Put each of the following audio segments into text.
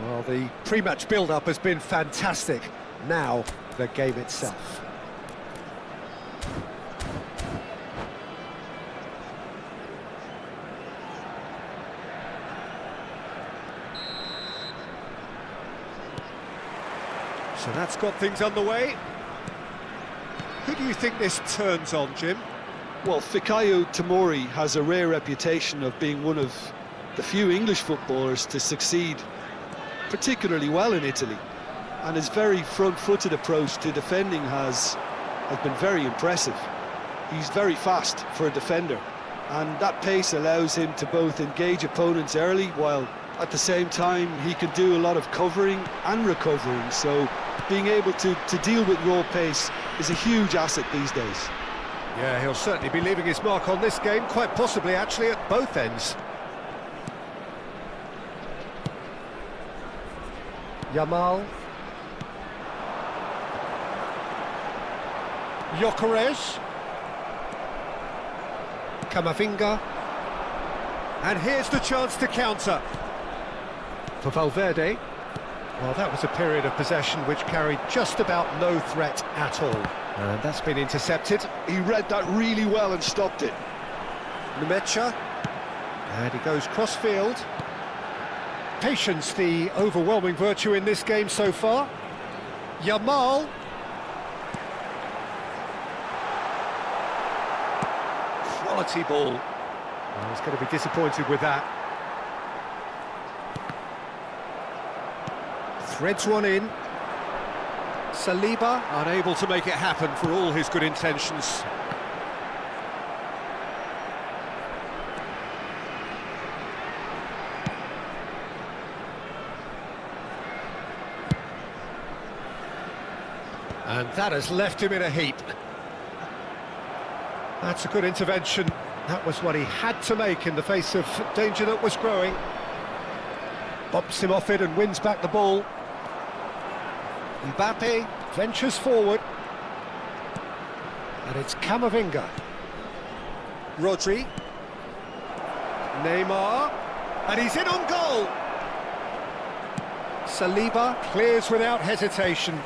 Well, the pre-match build-up has been fantastic. Now, the game itself. So that's got things underway. Who do you think this turns on, Jim? Well, Fikayo Tomori has a rare reputation of being one of the few English footballers to succeed particularly well in Italy, and his very front-footed approach to defending has been very impressive. He's very fast for a defender, and that pace allows him to both engage opponents early, while at the same time he can do a lot of covering and recovering, so being able to deal with raw pace is a huge asset these days. Yeah, he'll certainly be leaving his mark on this game, quite possibly actually at both ends. Yamal. Gyökeres. Camavinga. And here's the chance to counter. For Valverde. Well, that was a period of possession which carried just about no threat at all. And that's been intercepted. He read that really well and stopped it. Nemecha. And he goes cross-field. Patience, the overwhelming virtue in this game so far. Yamal. Quality ball. Well, he's going to be disappointed with that. Threads one in. Saliba, unable to make it happen for all his good intentions. And that has left him in a heap. That's a good intervention. That was what he had to make in the face of danger that was growing. Bumps him off it and wins back the ball. Mbappe ventures forward. And it's Camavinga. Rodri. Neymar. And he's in on goal. Saliba clears without hesitation.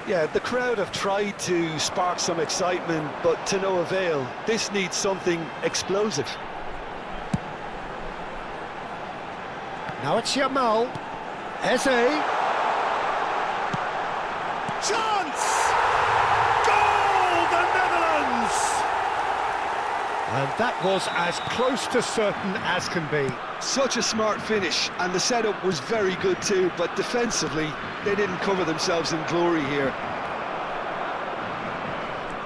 Yeah, the crowd have tried to spark some excitement, but to no avail. This needs something explosive. Now it's Yamal. Eze. Chance! Goal, the Netherlands! And that was as close to certain as can be. Such a smart finish, and the setup was very good too, but defensively, they didn't cover themselves in glory here.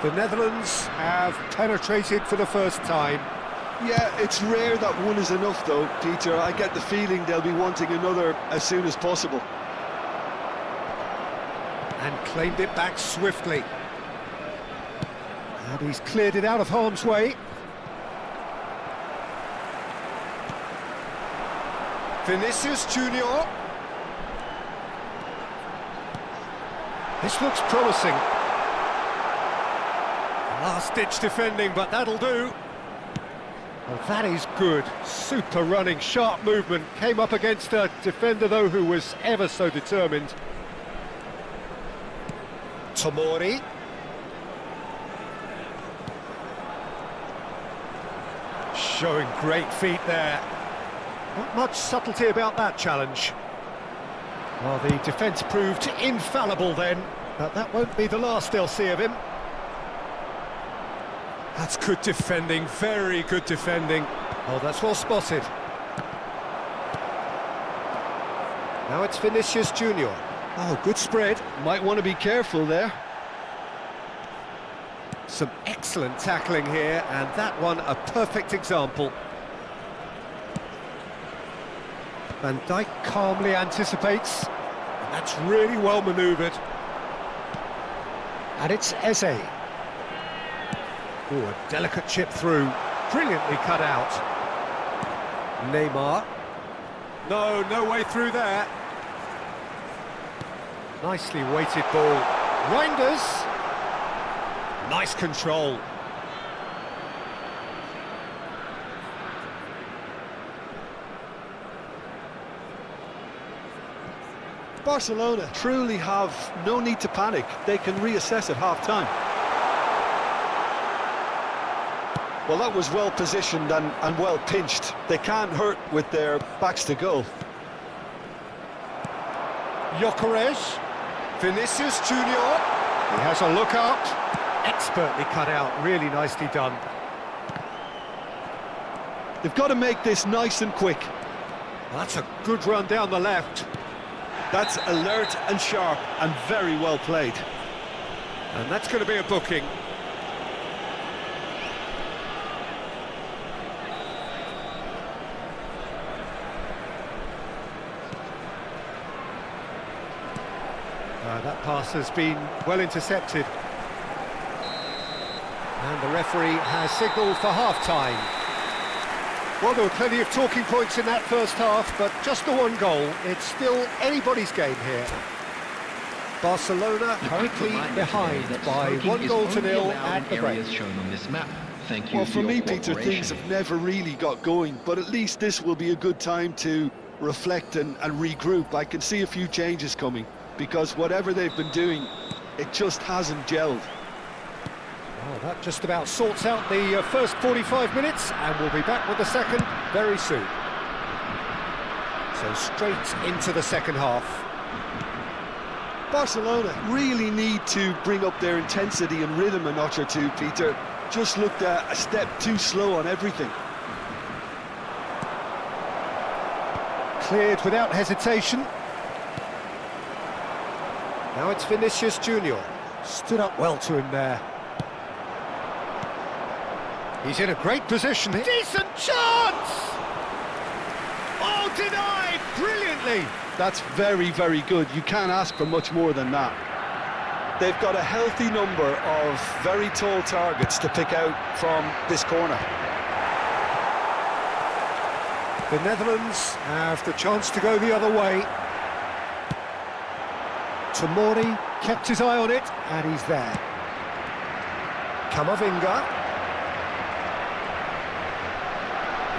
The Netherlands have penetrated for the first time. Yeah, it's rare that one is enough though, Peter. I get the feeling they'll be wanting another as soon as possible. And claimed it back swiftly. And he's cleared it out of harm's way. Vinicius Junior. This looks promising. Last-ditch defending, but that'll do. Well, that is good. Super running, sharp movement. Came up against a defender, though, who was ever so determined. Tomori. Showing great feet there. Not much subtlety about that challenge. Well, the defence proved infallible then, but that won't be the last they'll see of him. That's good defending, very good defending. Oh, that's well spotted. Now it's Vinicius Junior. Oh, good spread. Might want to be careful there. Some excellent tackling here, and that one a perfect example. Van Dijk calmly anticipates, and that's really well manoeuvred. And it's Eze. Oh, a delicate chip through, brilliantly cut out. Neymar. No way through there. Nicely weighted ball. Reinders. Nice control. Barcelona truly have no need to panic. They can reassess at half-time. Well, that was well positioned and well pinched. They can't hurt with their backs to goal. Gyökeres, Vinicius Junior. He has a look out. Expertly cut out, really nicely done. They've got to make this nice and quick. Well, that's a good run down the left. That's alert and sharp and very well played. And that's going to be a booking. That pass has been well intercepted. And the referee has signalled for half-time. Well, there were plenty of talking points in that first half, but just the one goal. It's still anybody's game here. Barcelona quickly behind by 1-0 at the break. Shown on this map. Thank you. Well, for me, Peter, things have never really got going, but at least this will be a good time to reflect and regroup. I can see a few changes coming, because whatever they've been doing, it just hasn't gelled. Well, that just about sorts out the first 45 minutes, and we'll be back with the second very soon. So straight into the second half. Barcelona really need to bring up their intensity and rhythm a notch or two, Peter. Just looked a step too slow on everything. Cleared without hesitation. Now it's Vinicius Junior. Stood up well to him there. He's in a great position. Decent chance! Oh, denied brilliantly! That's very, very good. You can't ask for much more than that. They've got a healthy number of very tall targets to pick out from this corner. The Netherlands have the chance to go the other way. Tomori kept his eye on it, and he's there. Camavinga.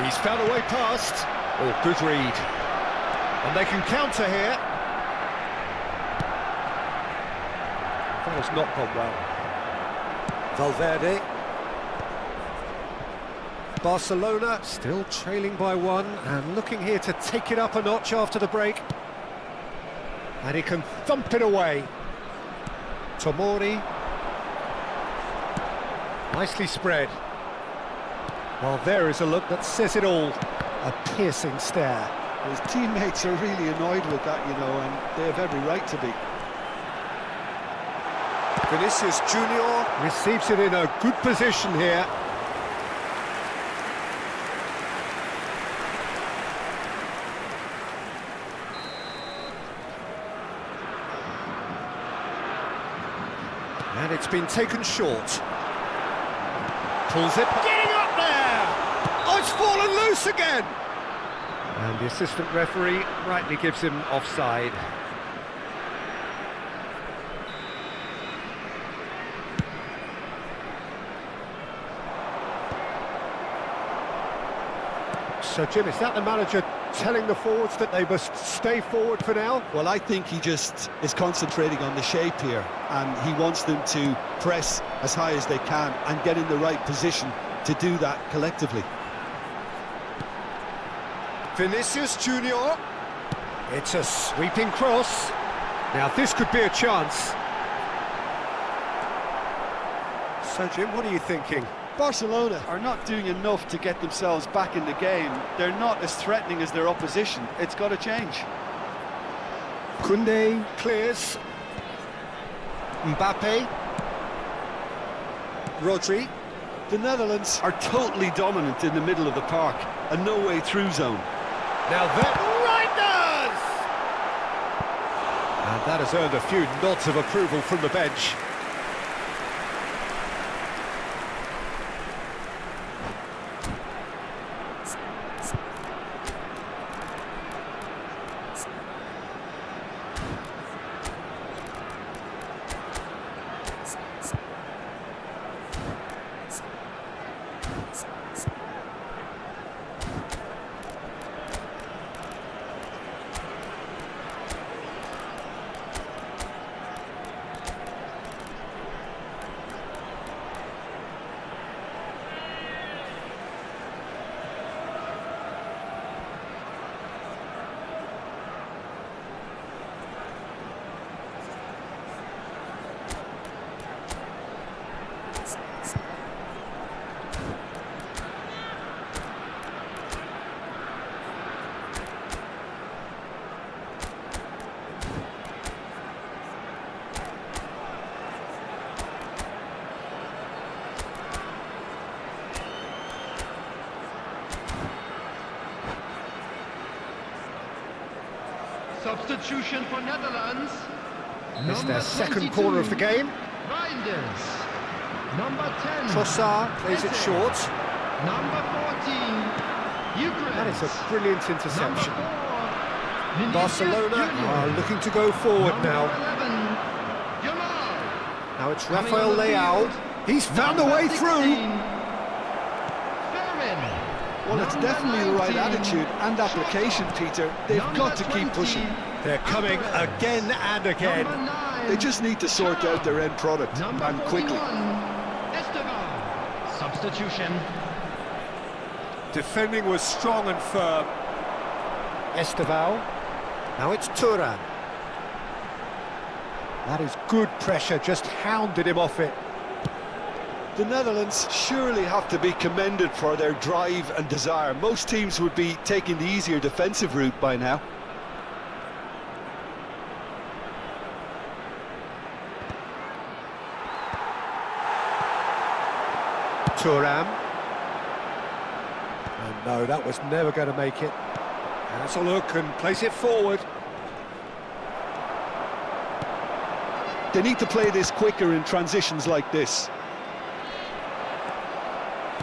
He's found a way past. Oh, good read. And they can counter here. That has not gone well. Valverde. Barcelona still trailing by one and looking here to take it up a notch after the break. And he can thump it away. Tomori. Nicely spread. Well, there is a look that says it all. A piercing stare. His teammates are really annoyed with that, you know, and they have every right to be. Vinicius Junior receives it in a good position here. And it's been taken short. Pulls it. Getting up there! Oh, it's fallen loose again! And the assistant referee rightly gives him offside. So, Jim, is that the manager telling the forwards that they must stay forward for now? Well, I think he just is concentrating on the shape here, and he wants them to press as high as they can and get in the right position to do that collectively. Vinicius Junior. It's a sweeping cross. Now, this could be a chance. So, Jim, what are you thinking? Barcelona are not doing enough to get themselves back in the game. They're not as threatening as their opposition. It's got to change. Koundé clears. Mbappe. Rodri. The Netherlands are totally dominant in the middle of the park, a no-way through zone. Now that Reinders! And that has earned a few nods of approval from the bench. Substitution for Netherlands. It's their Number second 22, corner of the game. Reinders. Number 10. Trossard plays it Eze. short. Number 14. Ukraine. That is a brilliant interception. Number 4. Barcelona Junior. are looking to go forward Number now. 11. Jamal. Now it's Coming Rafael on the Leao. field. He's found a Number way 16. through. Fermin. Well, it's Number definitely the right 19. attitude and application, Peter. They've Number got to keep 20. pushing. They're coming Alvarez. again and again. Number 9. They just need to sort out their end product, Number and quickly. 41. Esteban. Substitution. Defending was strong and firm. Esteval. Now it's Thuram. That is good pressure, just hounded him off it. The Netherlands surely have to be commended for their drive and desire. Most teams would be taking the easier defensive route by now. Thuram. And no, that was never going to make it. Has a look and plays it forward. They need to play this quicker in transitions like this.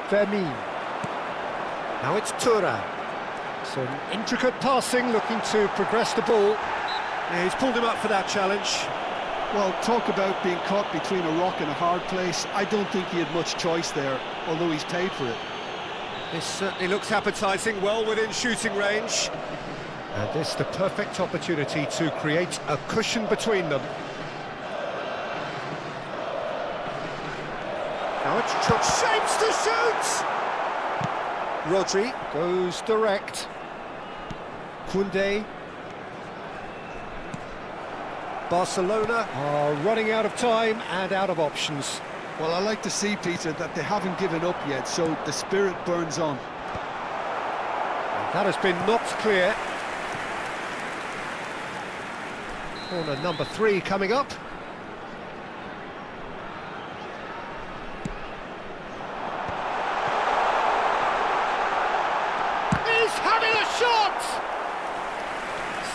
Fermin. Now it's Thuram. Some intricate passing, looking to progress the ball. Yeah, he's pulled him up for that challenge. Well, talk about being caught between a rock and a hard place. I don't think he had much choice there, although he's paid for it. This certainly looks appetising, well within shooting range. And this the perfect opportunity to create a cushion between them. Now it's shapes to shoot! Rodri goes direct. Koundé. Barcelona are running out of time and out of options. Well, I like to see, Peter, that they haven't given up yet, so the spirit burns on. That has been knocked clear. Corner number 3 coming up. He's having a shot!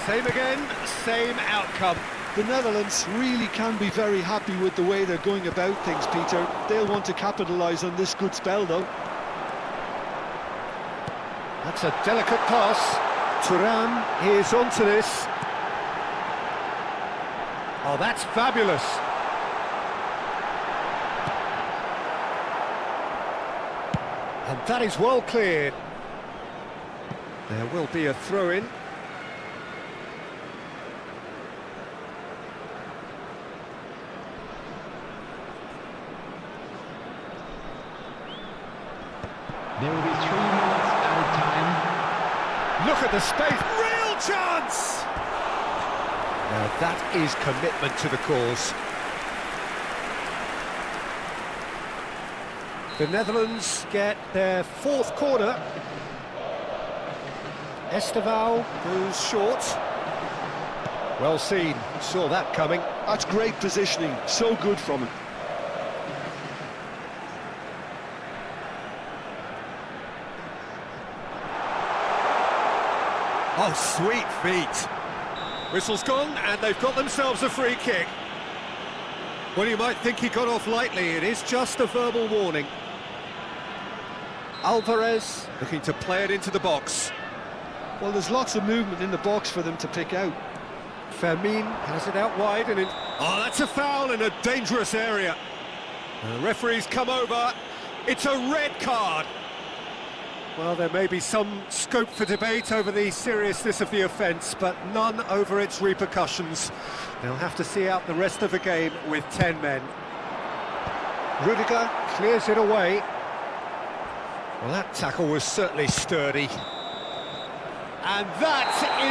Same again, same outcome. The Netherlands really can be very happy with the way they're going about things, Peter. They'll want to capitalise on this good spell, though. That's a delicate pass. Thuram is onto this. Oh, that's fabulous. And that is well cleared. There will be a throw-in. There will be 3 minutes added time. Look at the space. Real chance! Now that is commitment to the cause. The Netherlands get their 4th corner. Esteval goes short. Well seen, saw that coming. That's great positioning, so good from him. Oh, sweet feet. Whistle's gone, and they've got themselves a free kick. Well, you might think he got off lightly. It is just a verbal warning. Alvarez looking to play it into the box. Well, there's lots of movement in the box for them to pick out. Fermin has it out wide and in... Oh, that's a foul in a dangerous area. The referee's come over. It's a red card. Well, there may be some scope for debate over the seriousness of the offence, but none over its repercussions. They'll have to see out the rest of the game with 10 men. Rudiger clears it away. Well, that tackle was certainly sturdy. And that is...